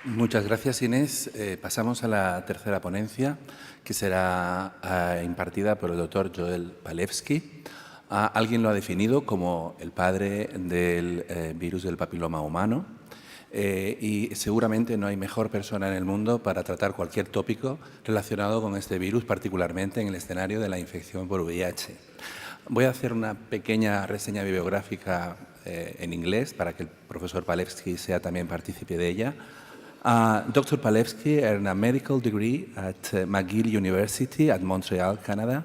Muchas gracias, Inés. Pasamos a la tercera ponencia, que será impartida por el doctor Joel Palefsky. Alguien lo ha definido como el padre del virus del papiloma humano y seguramente no hay mejor persona en el mundo para tratar cualquier tópico relacionado con este virus, particularmente en el escenario de la infección por VIH. Voy a hacer una pequeña reseña bibliográfica en inglés para que el profesor Palefsky sea también partícipe de ella. Dr. Palefsky earned a medical degree at McGill University at Montreal, Canada,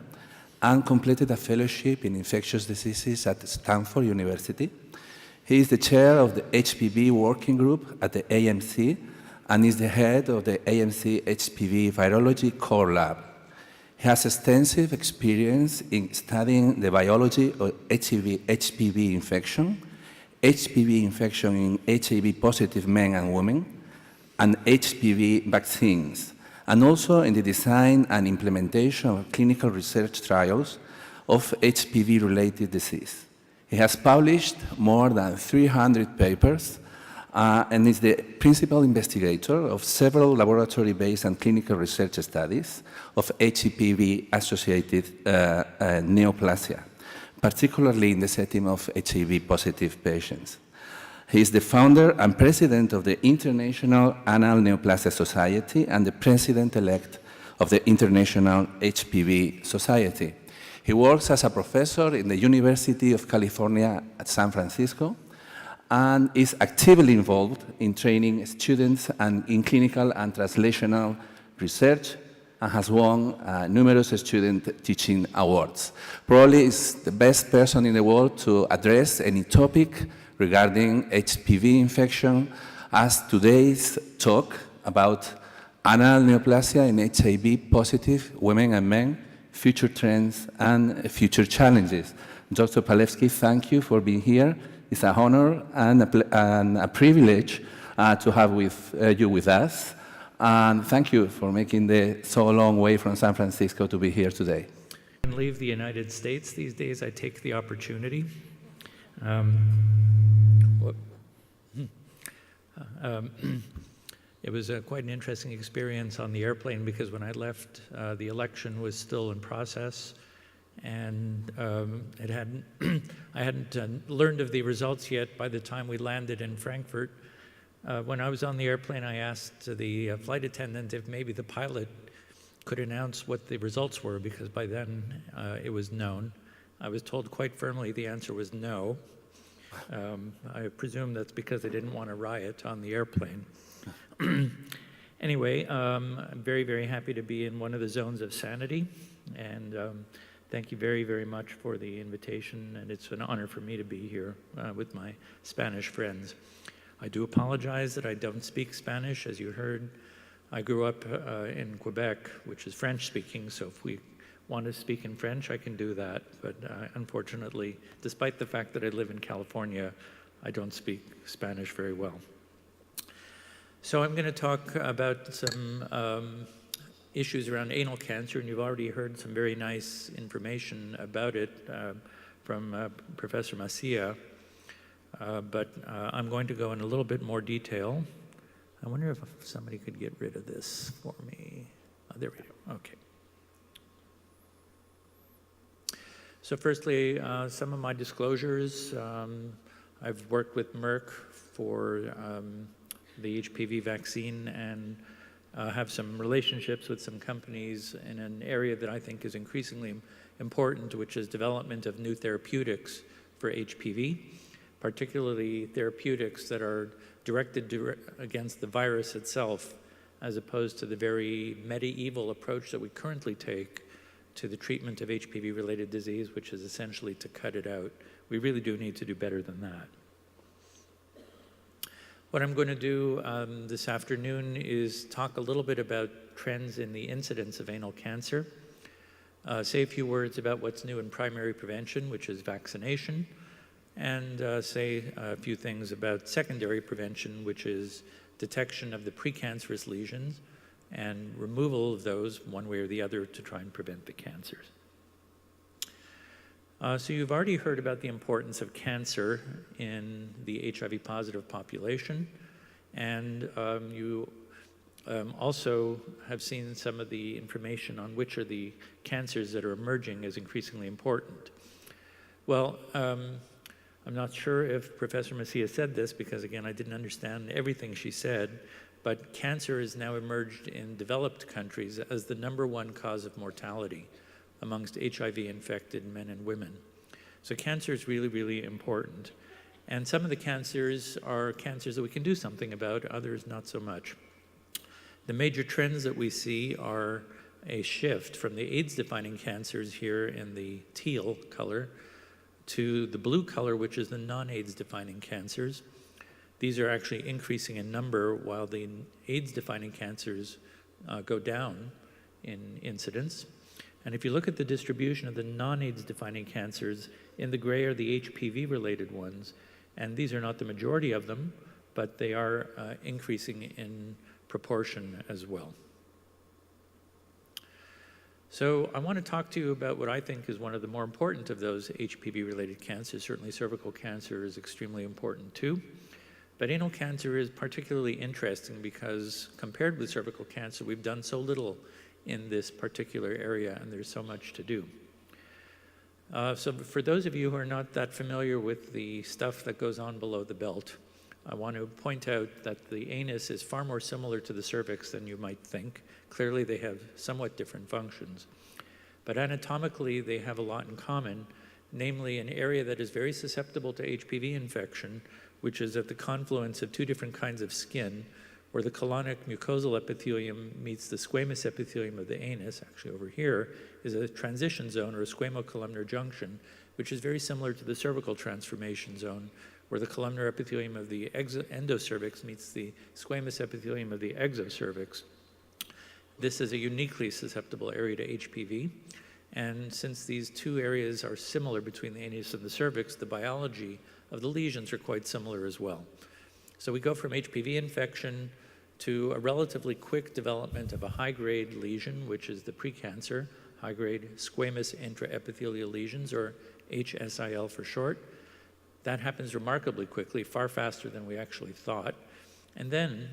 and completed a fellowship in infectious diseases at Stanford University. He is the chair of the HPV working group at the AMC and is the head of the AMC HPV Virology Core Lab. He has extensive experience in studying the biology of HPV infection in HIV-positive men and women, and HPV vaccines, and also in the design and implementation of clinical research trials of HPV-related disease. He has published more than 300 papers and is the principal investigator of several laboratory-based and clinical research studies of HPV-associated neoplasia, particularly in the setting of HIV-positive patients. He is the founder and president of the International Anal Neoplasia Society and the president-elect of the International HPV Society. He works as a professor in the University of California at San Francisco and is actively involved in training students and in clinical and translational research and has won numerous student teaching awards. Probably is the best person in the world to address any topic regarding HPV infection, as today's talk about anal neoplasia in HIV-positive women and men, future trends and future challenges. Dr. Palefsky, thank you for being here. It's an honor and a privilege to have you with us. And thank you for making the so long way from San Francisco to be here today. I leave the United States these days. I take the opportunity. It was quite an interesting experience on the airplane because when I left, the election was still in process, and I hadn't learned of the results yet by the time we landed in Frankfurt. When I was on the airplane, I asked the flight attendant if maybe the pilot could announce what the results were, because by then it was known. I was told quite firmly the answer was no. I presume that's because they didn't want a riot on the airplane. Anyway, I'm very, very happy to be in one of the zones of sanity, and thank you very, very much for the invitation, and it's an honor for me to be here with my Spanish friends. I do apologize that I don't speak Spanish. As you heard, I grew up in Quebec, which is French-speaking, so if we want to speak in French, I can do that. But unfortunately, despite the fact that I live in California, I don't speak Spanish very well. So I'm going to talk about some issues around anal cancer, and you've already heard some very nice information about it from Professor Mesa. But I'm going to go in a little bit more detail. I wonder if somebody could get rid of this for me. Oh, there we go. Okay. So firstly, some of my disclosures. I've worked with Merck for the HPV vaccine and have some relationships with some companies in an area that I think is increasingly important, which is development of new therapeutics for HPV, particularly therapeutics that are directed against the virus itself, as opposed to the very medieval approach that we currently take to the treatment of HPV-related disease, which is essentially to cut it out. We really do need to do better than that. What I'm going to do this afternoon is talk a little bit about trends in the incidence of anal cancer, say a few words about what's new in primary prevention, which is vaccination, and say a few things about secondary prevention, which is detection of the precancerous lesions and removal of those one way or the other to try and prevent the cancers. So you've already heard about the importance of cancer in the HIV-positive population. And you also have seen some of the information on which are the cancers that are emerging as increasingly important. Well, I'm not sure if Professor Mesa said this, because again, I didn't understand everything she said, but cancer has now emerged in developed countries as the #1 cause of mortality amongst HIV-infected men and women. So cancer is really, really important. And some of the cancers are cancers that we can do something about, others not so much. The major trends that we see are a shift from the AIDS-defining cancers here in the teal color to the blue color, which is the non-AIDS-defining cancers. These are actually increasing in number while the AIDS-defining cancers go down in incidence. And if you look at the distribution of the non-AIDS-defining cancers, in the gray are the HPV-related ones. And these are not the majority of them, but they are increasing in proportion as well. So I want to talk to you about what I think is one of the more important of those HPV-related cancers. Certainly cervical cancer is extremely important too. But anal cancer is particularly interesting because compared with cervical cancer, we've done so little in this particular area, and there's so much to do. So for those of you who are not that familiar with the stuff that goes on below the belt, I want to point out that the anus is far more similar to the cervix than you might think. Clearly they have somewhat different functions. But anatomically they have a lot in common, namely an area that is very susceptible to HPV infection, which is at the confluence of two different kinds of skin, where the colonic mucosal epithelium meets the squamous epithelium of the anus. Actually over here is a transition zone, or a squamocolumnar junction, which is very similar to the cervical transformation zone, where the columnar epithelium of the endocervix meets the squamous epithelium of the exocervix. This is a uniquely susceptible area to HPV. And since these two areas are similar between the anus and the cervix, the biology of the lesions are quite similar as well. So we go from HPV infection to a relatively quick development of a high-grade lesion, which is the precancer, high-grade squamous intraepithelial lesions, or HSIL for short. That happens remarkably quickly, far faster than we actually thought. And then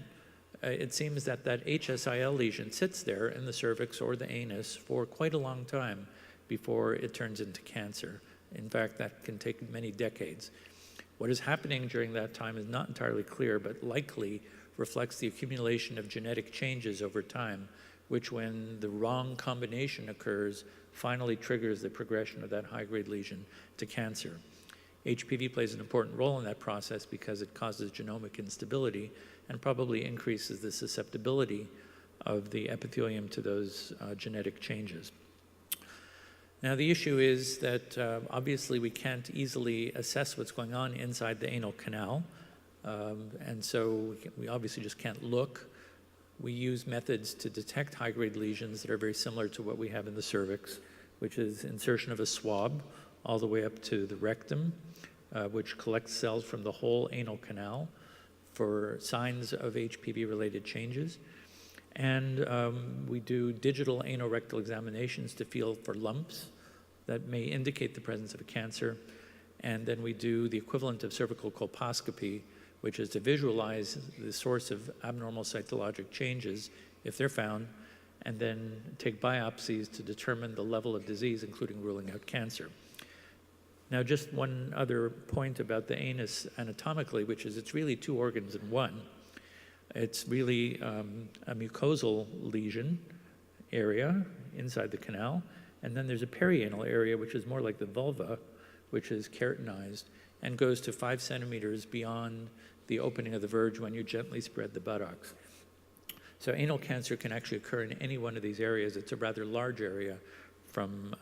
it seems that that HSIL lesion sits there in the cervix or the anus for quite a long time before it turns into cancer. In fact, that can take many decades. What is happening during that time is not entirely clear, but likely reflects the accumulation of genetic changes over time, which, when the wrong combination occurs, finally triggers the progression of that high-grade lesion to cancer. HPV plays an important role in that process because it causes genomic instability and probably increases the susceptibility of the epithelium to those genetic changes. Now, the issue is that obviously we can't easily assess what's going on inside the anal canal, and so we obviously just can't look. We use methods to detect high-grade lesions that are very similar to what we have in the cervix, which is insertion of a swab all the way up to the rectum, which collects cells from the whole anal canal for signs of HPV-related changes. And we do digital anorectal examinations to feel for lumps that may indicate the presence of a cancer. And then we do the equivalent of cervical colposcopy, which is to visualize the source of abnormal cytologic changes, if they're found, and then take biopsies to determine the level of disease, including ruling out cancer. Now, just one other point about the anus anatomically, which is it's really two organs in one. It's really a mucosal lesion area inside the canal, and then there's a perianal area, which is more like the vulva, which is keratinized and goes to 5 centimeters beyond the opening of the verge when you gently spread the buttocks. So anal cancer can actually occur in any one of these areas. It's a rather large area from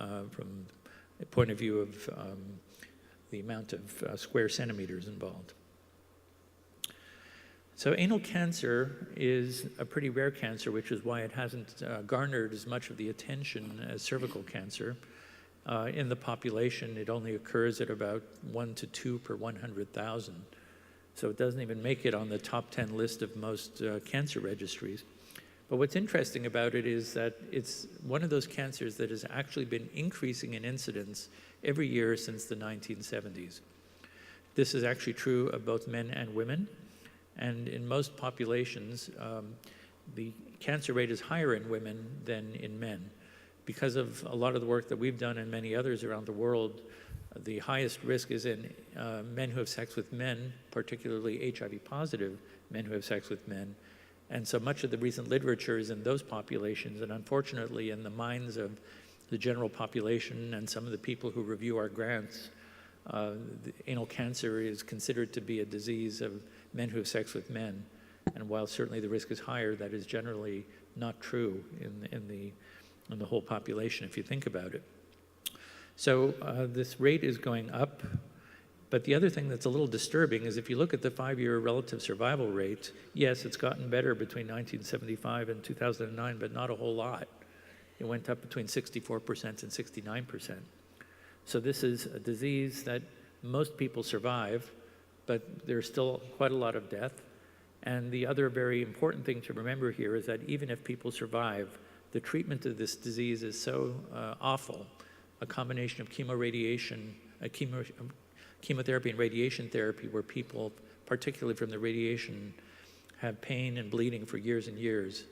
the point of view of the amount of square centimeters involved. So anal cancer is a pretty rare cancer, which is why it hasn't garnered as much of the attention as cervical cancer. In the population, it only occurs at about 1 to 2 per 100,000. So it doesn't even make it on the top 10 list of most cancer registries. But what's interesting about it is that it's one of those cancers that has actually been increasing in incidence every year since the 1970s. This is actually true of both men and women. And in most populations, the cancer rate is higher in women than in men. Because of a lot of the work that we've done and many others around the world, the highest risk is in men who have sex with men, particularly HIV positive men who have sex with men. And so much of the recent literature is in those populations, and unfortunately in the minds of the general population and some of the people who review our grants, anal cancer is considered to be a disease of men who have sex with men. And while certainly the risk is higher, that is generally not true in the whole population, if you think about it. So this rate is going up. But the other thing that's a little disturbing is if you look at the 5-year relative survival rate, yes, it's gotten better between 1975 and 2009, but not a whole lot. It went up between 64% and 69%. So this is a disease that most people survive, but there's still quite a lot of death. And the other very important thing to remember here is that even if people survive, the treatment of this disease is so awful. A combination of chemotherapy and radiation therapy, where people, particularly from the radiation, have pain and bleeding for years and years.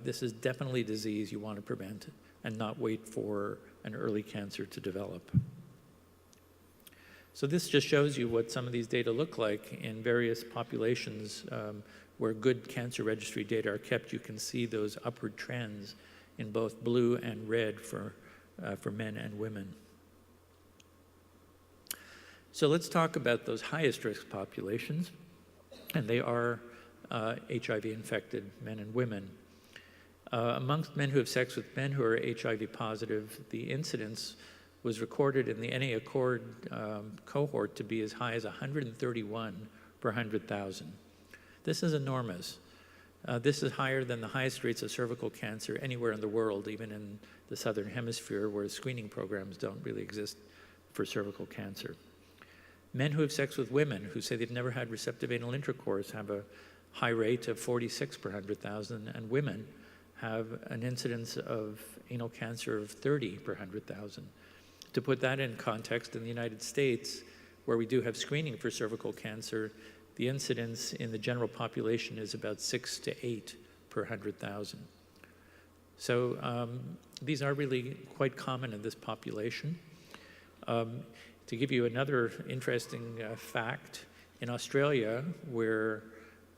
This is definitely a disease you want to prevent and not wait for an early cancer to develop. So this just shows you what some of these data look like in various populations where good cancer registry data are kept. You can see those upward trends in both blue and red for men and women. So let's talk about those highest risk populations, and they are HIV-infected men and women. Amongst men who have sex with men who are HIV positive, the incidence was recorded in the NA Accord cohort to be as high as 131 per 100,000. This is enormous. This is higher than the highest rates of cervical cancer anywhere in the world, even in the Southern Hemisphere, where screening programs don't really exist for cervical cancer. Men who have sex with women who say they've never had receptive anal intercourse have a high rate of 46 per 100,000, and women have an incidence of anal cancer of 30 per 100,000. To put that in context, in the United States, where we do have screening for cervical cancer, the incidence in the general population is about 6 to 8 per 100,000. So these are really quite common in this population. To give you another interesting fact, in Australia, where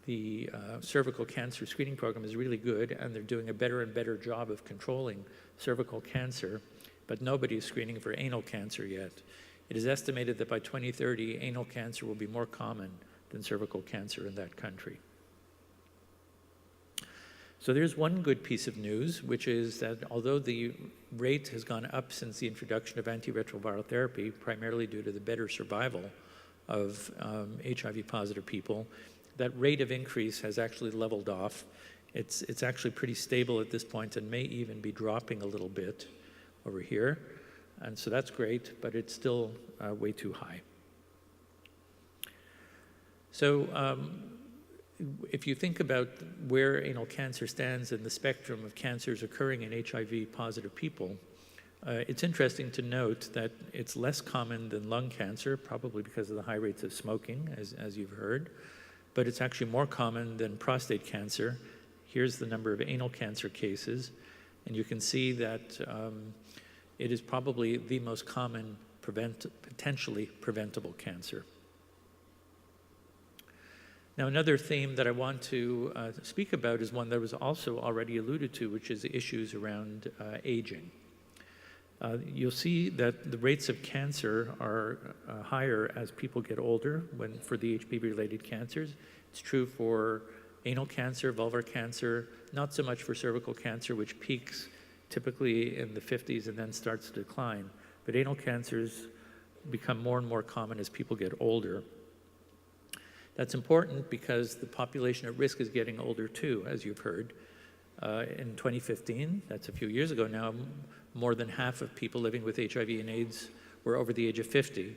the cervical cancer screening program is really good, and they're doing a better and better job of controlling cervical cancer, but nobody is screening for anal cancer yet. It is estimated that by 2030, anal cancer will be more common than cervical cancer in that country. So there's one good piece of news, which is that although the rate has gone up since the introduction of antiretroviral therapy, primarily due to the better survival of HIV-positive people, that rate of increase has actually leveled off. It's actually pretty stable at this point and may even be dropping a little bit over here. And so that's great, but it's still way too high. So if you think about where anal cancer stands in the spectrum of cancers occurring in HIV-positive people, it's interesting to note that it's less common than lung cancer, probably because of the high rates of smoking, as you've heard, but it's actually more common than prostate cancer. Here's the number of anal cancer cases, and you can see that it is probably the most common potentially preventable cancer. Now, another theme that I want to speak about is one that was also already alluded to, which is the issues around aging. You'll see that the rates of cancer are higher as people get older for the HPV-related cancers. It's true for anal cancer, vulvar cancer, not so much for cervical cancer, which peaks typically in the 50s and then starts to decline. But anal cancers become more and more common as people get older. That's important because the population at risk is getting older too, as you've heard. In 2015, that's a few years ago now, more than half of people living with HIV and AIDS were over the age of 50.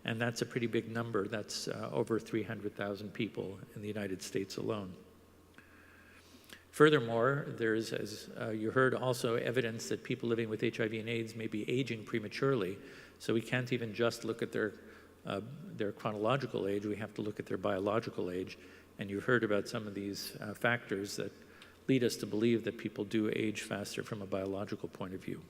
And that's a pretty big number. That's over 300,000 people in the United States alone. Furthermore, there's, as you heard, also evidence that people living with HIV and AIDS may be aging prematurely. So we can't even just look at their their chronological age, we have to look at their biological age. And you've heard about some of these factors that lead us to believe that people do age faster from a biological point of view.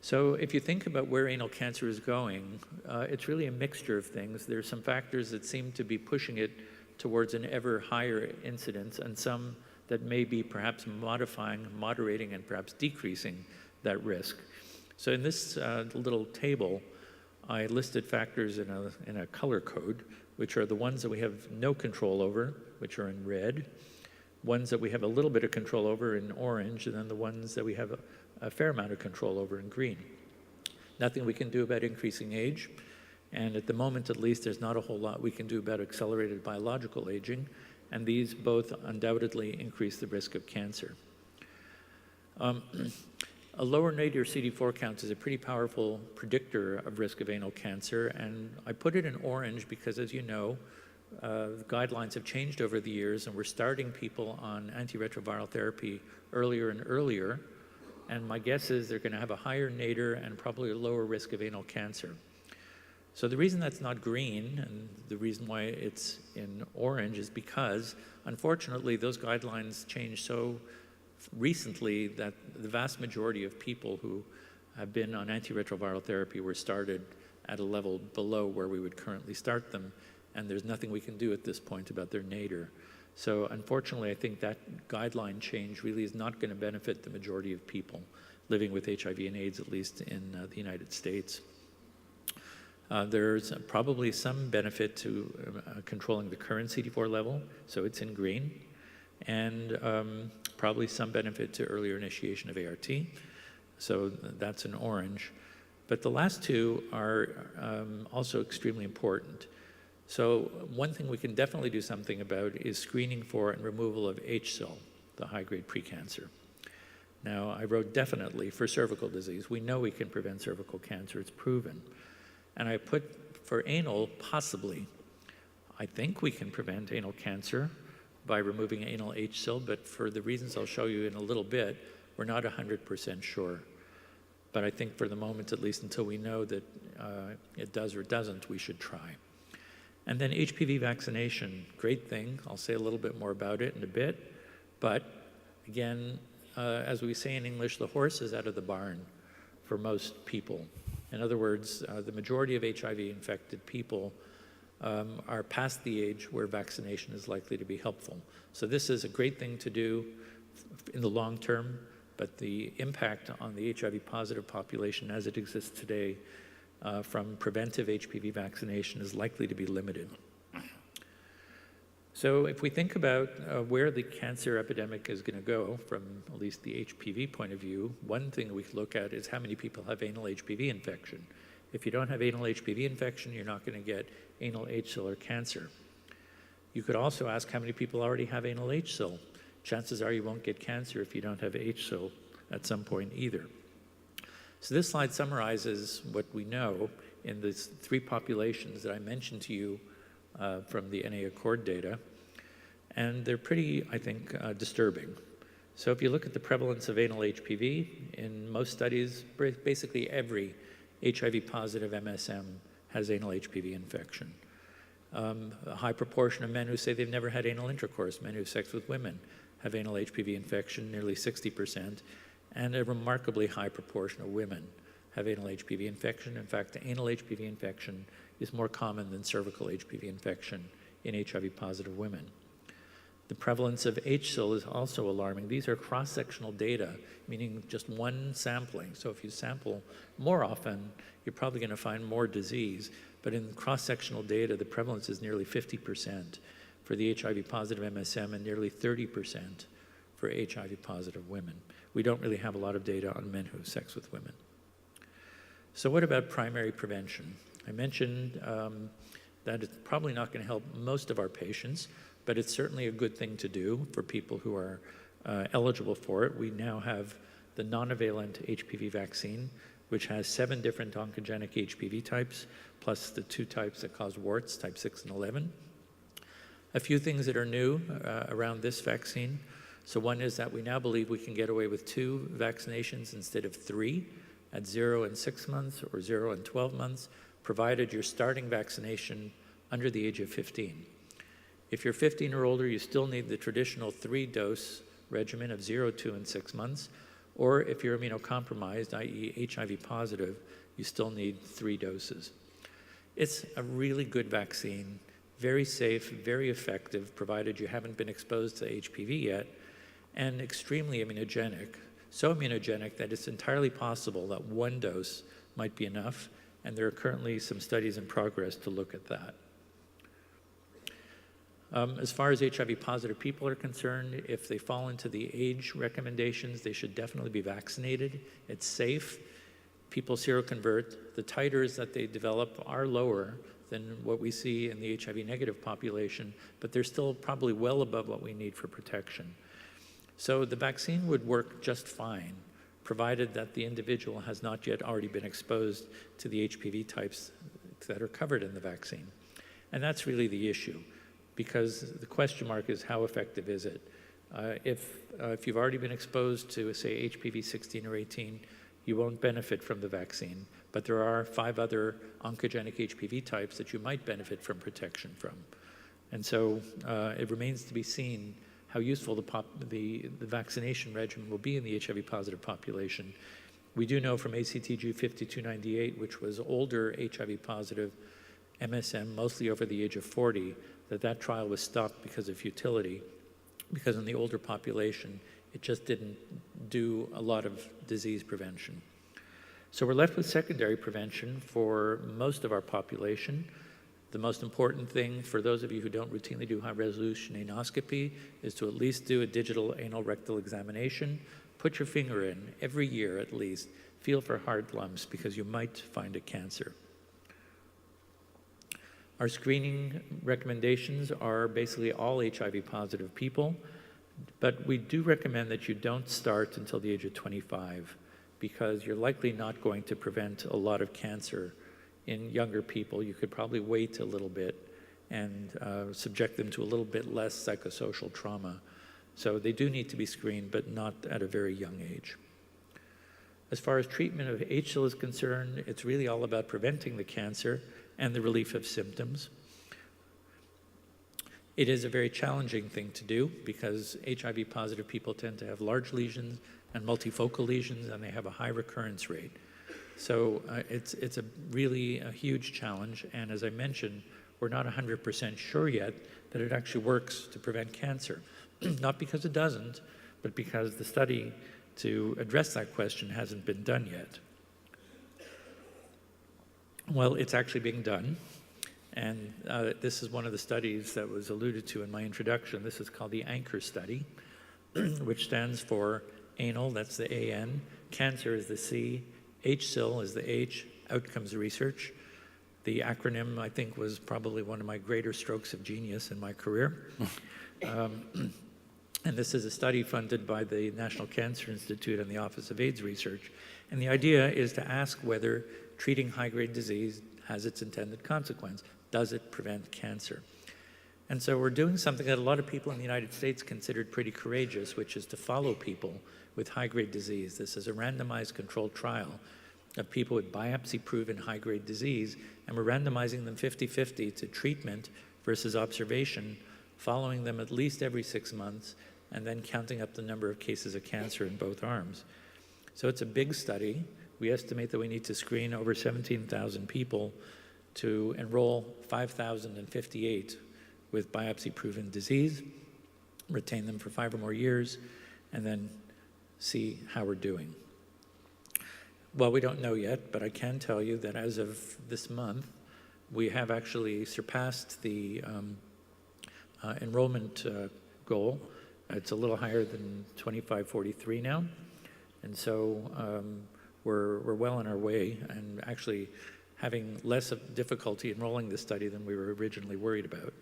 So if you think about where anal cancer is going, it's really a mixture of things. There's some factors that seem to be pushing it towards an ever higher incidence, and some that may be perhaps moderating, and perhaps decreasing that risk. So in this little table, I listed factors in a color code, which are the ones that we have no control over, which are in red, ones that we have a little bit of control over in orange, and then the ones that we have a fair amount of control over in green. Nothing we can do about increasing age, and at the moment at least there's not a whole lot we can do about accelerated biological aging, and these both undoubtedly increase the risk of cancer. A lower nadir CD4 count is a pretty powerful predictor of risk of anal cancer, and I put it in orange because, as you know, the guidelines have changed over the years, and we're starting people on antiretroviral therapy earlier and earlier, and my guess is they're going to have a higher nadir and probably a lower risk of anal cancer. So the reason that's not green, and the reason why it's in orange, is because, unfortunately, those guidelines changed so recently that the vast majority of people who have been on antiretroviral therapy were started at a level below where we would currently start them, and there's nothing we can do at this point about their nadir. So unfortunately, I think that guideline change really is not going to benefit the majority of people living with HIV and AIDS, at least in the United States. There's probably some benefit to controlling the current CD4 level, so it's in green, and probably some benefit to earlier initiation of ART, so that's in orange. But the last two are also extremely important. So one thing we can definitely do something about is screening for and removal of HSIL, the high-grade precancer. Now, I wrote definitely for cervical disease. We know we can prevent cervical cancer, it's proven. And I put for anal, possibly. I think we can prevent anal cancer by removing anal HSIL, but for the reasons I'll show you in a little bit, we're not 100% sure. But I think for the moment, at least until we know that it does or doesn't, we should try. And then HPV vaccination, great thing. I'll say a little bit more about it in a bit. But again, as we say in English, the horse is out of the barn for most people. In other words, the majority of HIV-infected people are past the age where vaccination is likely to be helpful. So this is a great thing to do in the long term, but the impact on the HIV-positive population as it exists today from preventive HPV vaccination is likely to be limited. So if we think about where the cancer epidemic is going to go from at least the HPV point of view, one thing we could look at is how many people have anal HPV infection. If you don't have anal HPV infection, you're not going to get anal HSIL or cancer. You could also ask how many people already have anal HSIL. Chances are you won't get cancer if you don't have HSIL at some point either. So this slide summarizes what we know in these three populations that I mentioned to you from the NA Accord data, and they're pretty, I think, disturbing. So if you look at the prevalence of anal HPV, in most studies, basically every HIV-positive MSM has anal HPV infection. A high proportion of men who say they've never had anal intercourse, men who have sex with women, have anal HPV infection, nearly 60%, and a remarkably high proportion of women have anal HPV infection. In fact, anal HPV infection is more common than cervical HPV infection in HIV-positive women. The prevalence of HSIL is also alarming. These are cross-sectional data, meaning just one sampling. So if you sample more often, you're probably going to find more disease. But in cross-sectional data, the prevalence is nearly 50% for the HIV-positive MSM and nearly 30% for HIV-positive women. We don't really have a lot of data on men who have sex with women. So what about primary prevention? I mentioned that it's probably not going to help most of our patients, but it's certainly a good thing to do for people who are eligible for it. We now have the non-valent HPV vaccine, which has 7 different oncogenic HPV types, plus the 2 types that cause warts, type 6 and 11. A few things that are new around this vaccine. So one is that we now believe we can get away with 2 vaccinations instead of 3 at 0 and 6 months or 0 and 12 months. provided you're starting vaccination under the age of 15. If you're 15 or older, you still need the traditional 3-dose regimen of 0, 2, and 6 months. Or if you're immunocompromised, i.e. HIV positive, you still need 3 doses. It's a really good vaccine, very safe, very effective, provided you haven't been exposed to HPV yet, and extremely immunogenic. So immunogenic that it's entirely possible that 1 dose might be enough, and there are currently some studies in progress to look at that. As far as HIV positive people are concerned, if they fall into the age recommendations, they should definitely be vaccinated. It's safe. People seroconvert. The titers that they develop are lower than what we see in the HIV negative population, but they're still probably well above what we need for protection. So the vaccine would work just fine, provided that the individual has not yet already been exposed to the HPV types that are covered in the vaccine. And that's really the issue, because the question mark is how effective is it? If you've already been exposed to, say, HPV 16 or 18, you won't benefit from the vaccine, but there are 5 other oncogenic HPV types that you might benefit from protection from. And so it remains to be seen how useful the vaccination regimen will be in the HIV positive population. We do know from ACTG 5298, which was older HIV positive MSM, mostly over the age of 40, that trial was stopped because of futility, because in the older population, it just didn't do a lot of disease prevention. So we're left with secondary prevention for most of our population. The most important thing for those of you who don't routinely do high-resolution anoscopy is to at least do a digital anal rectal examination. Put your finger in every year at least. Feel for hard lumps because you might find a cancer. Our screening recommendations are basically all HIV positive people, but we do recommend that you don't start until the age of 25 because you're likely not going to prevent a lot of cancer in younger people. You could probably wait a little bit and subject them to a little bit less psychosocial trauma. So they do need to be screened, but not at a very young age. As far as treatment of HSIL is concerned, it's really all about preventing the cancer and the relief of symptoms. It is a very challenging thing to do because HIV positive people tend to have large lesions and multifocal lesions, and they have a high recurrence rate. So it's really a huge challenge, and as I mentioned, we're not 100% sure yet that it actually works to prevent cancer. Not because it doesn't, but because the study to address that question hasn't been done yet. Well, it's actually being done, and this is one of the studies that was alluded to in my introduction. This is called the ANCHOR study, which stands for anal, that's the AN, cancer is the C, HSIL is the H, outcomes research. The acronym, I think, was probably one of my greater strokes of genius in my career. And this is a study funded by the National Cancer Institute and the Office of AIDS Research. And the idea is to ask whether treating high-grade disease has its intended consequence. Does it prevent cancer? And so we're doing something that a lot of people in the United States considered pretty courageous, which is to follow people with high-grade disease. This is a randomized controlled trial of people with biopsy-proven high-grade disease, and we're randomizing them 50-50 to treatment versus observation, following them at least every 6 months, and then counting up the number of cases of cancer in both arms. So it's a big study. We estimate that we need to screen over 17,000 people to enroll 5,058 with biopsy-proven disease, retain them for 5 or more years, and then see how we're doing. Well, we don't know yet, but I can tell you that as of this month, we have actually surpassed the enrollment goal. It's a little higher than 2543 now, and so we're well on our way and actually having less of difficulty enrolling this study than we were originally worried about.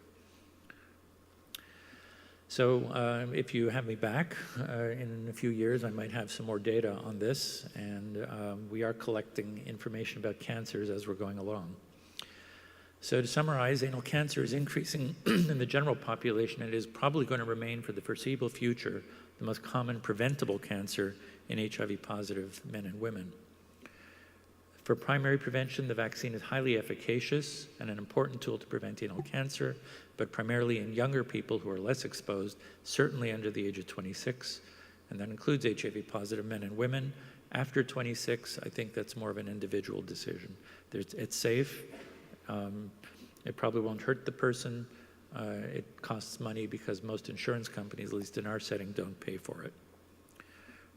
So if you have me back in a few years, I might have some more data on this, and we are collecting information about cancers as we're going along. So to summarize, anal cancer is increasing in the general population and is probably going to remain for the foreseeable future the most common preventable cancer in HIV-positive men and women. For primary prevention, the vaccine is highly efficacious and an important tool to prevent anal cancer, but primarily in younger people who are less exposed, certainly under the age of 26, and that includes HIV-positive men and women. After 26, I think that's more of an individual decision. It's safe. It probably won't hurt the person. It costs money because most insurance companies, at least in our setting, don't pay for it.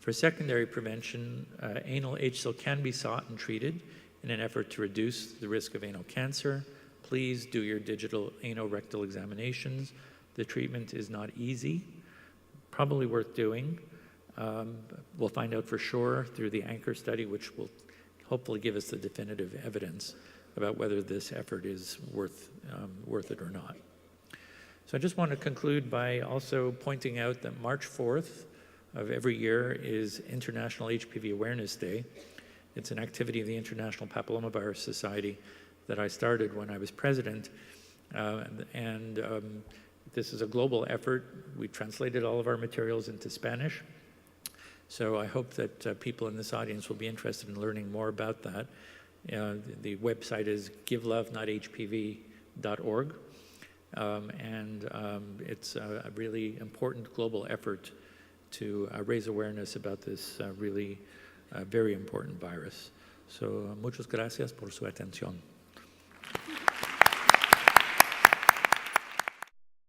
For secondary prevention, anal HSIL can be sought and treated in an effort to reduce the risk of anal cancer. Please do your digital anorectal examinations. The treatment is not easy, probably worth doing. We'll find out for sure through the ANCHOR study, which will hopefully give us the definitive evidence about whether this effort is worth it or not. So I just want to conclude by also pointing out that March 4th of every year is International HPV Awareness Day. It's an activity of the International Papillomavirus Society that I started when I was president. This is a global effort. We translated all of our materials into Spanish. So I hope that people in this audience will be interested in learning more about that. The website is givelovenothpv.org. It's a really important global effort to raise awareness about this really very important virus. So muchas gracias por su atención.